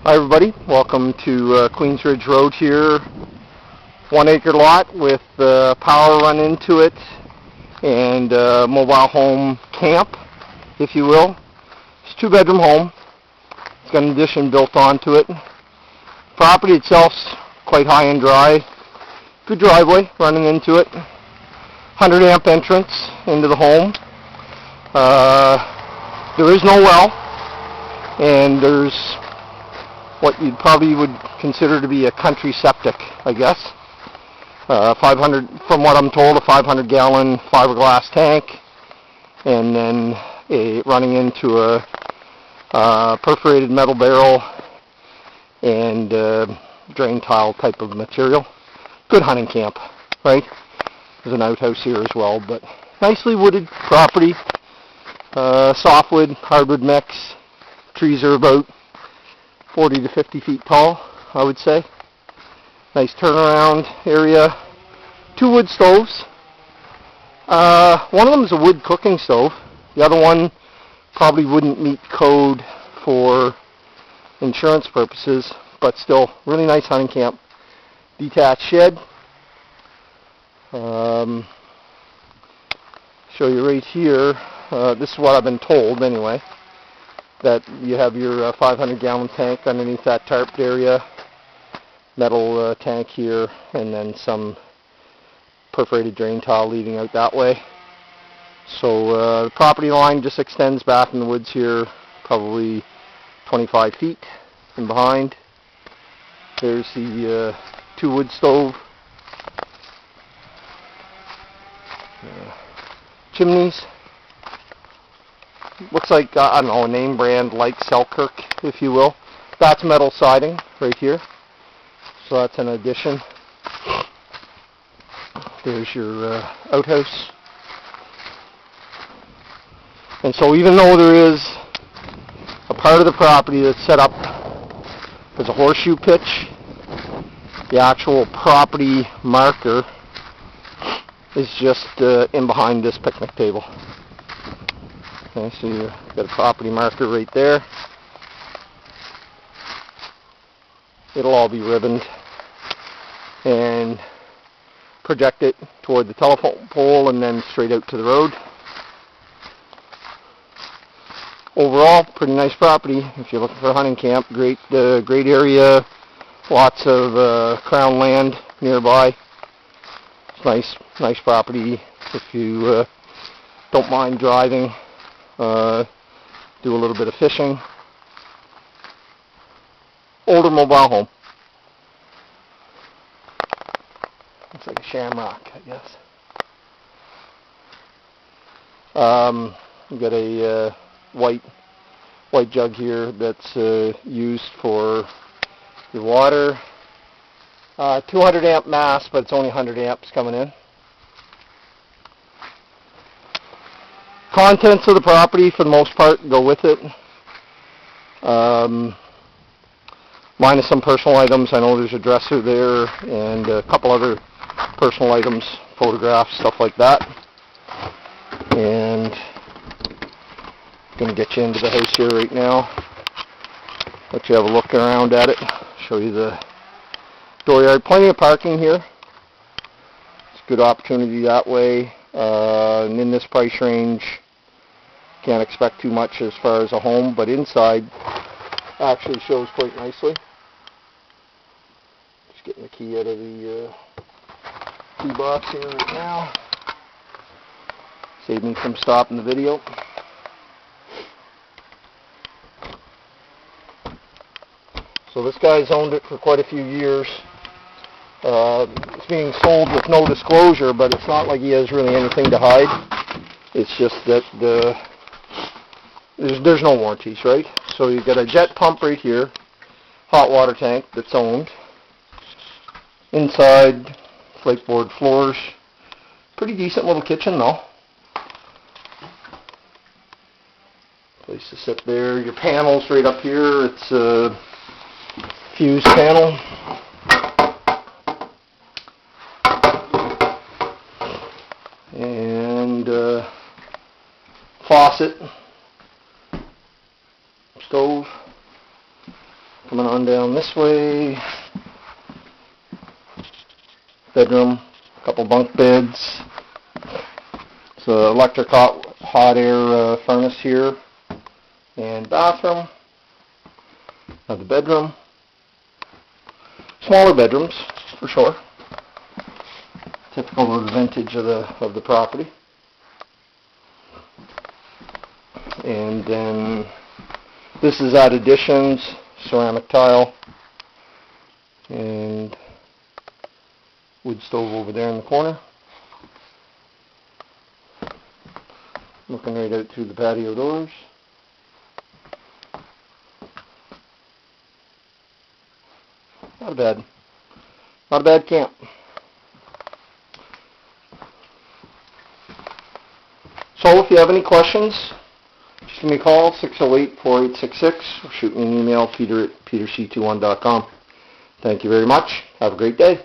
Hi everybody, welcome to Queens Ridge Road here. 1 acre lot with power run into it and mobile home camp, if you will. It's a 2-bedroom home. It's got an addition built onto it. Property itself's quite high and dry. Good driveway running into it. 100 amp entrance into the home. There is no well, and there's what you probably would consider to be a country septic, I guess. 500, from what I'm told, a 500-gallon fiberglass tank, and then running into a perforated metal barrel and drain tile type of material. Good hunting camp, right? There's an outhouse here as well, but nicely wooded property. Softwood, hardwood mix. Trees are about 40 to 50 feet tall, I would say. Nice turnaround area. 2 wood stoves. One of them is a wood cooking stove. The other one probably wouldn't meet code for insurance purposes, but still, really nice hunting camp. Detached shed. Show you right here. This is what I've been told anyway, that you have your 500-gallon tank underneath that tarped area, metal tank here, and then some perforated drain tile leading out that way. So the property line just extends back in the woods here, probably 25 feet from behind. There's the 2 wood stove. Chimneys. Looks like, I don't know, a name brand like Selkirk, if you will. That's metal siding right here. So that's an addition. There's your outhouse. And so even though there is a part of the property that's set up as a horseshoe pitch, the actual property marker is just in behind this picnic table. Okay, so you've got a property marker right there. It'll all be ribboned and project it toward the telephone pole and then straight out to the road. Overall, pretty nice property if you're looking for a hunting camp. Great area, lots of crown land nearby. It's nice property if you don't mind driving. Do a little bit of fishing. Older mobile home. Looks like a shamrock, I guess. You've got a white jug here that's used for your water. 200 amp mass, but it's only 100 amps coming in. Contents of the property, for the most part, go with it. Minus some personal items. I know there's a dresser there and a couple other personal items, photographs, stuff like that. And I'm going to get you into the house here right now. Let you have a look around at it. Show you the dooryard. Plenty of parking here. It's a good opportunity that way. And in this price range, can't expect too much as far as a home, but inside actually shows quite nicely. Just getting the key out of the key box here right now. Save me from stopping the video. So this guy's owned it for quite a few years. It's being sold with no disclosure, but it's not like he has really anything to hide. It's just that there's no warranties, right? So you've got a jet pump right here, hot water tank that's owned. Inside, flakeboard floors. Pretty decent little kitchen though. Place to sit there. Your panels right up here. It's a fuse panel. And faucet. Stove. Coming on down this way, bedroom, couple bunk beds. It's an electric hot air furnace here, and bathroom. Now the bedroom. Smaller bedrooms, for sure. Typical of the vintage of the property. And then this is at additions, ceramic tile, and wood stove over there in the corner. Looking right out through the patio doors. Not a bad camp. So if you have any questions, just give me a call, 608-4866, or shoot me an email, peter@peterc21.com. Thank you very much. Have a great day.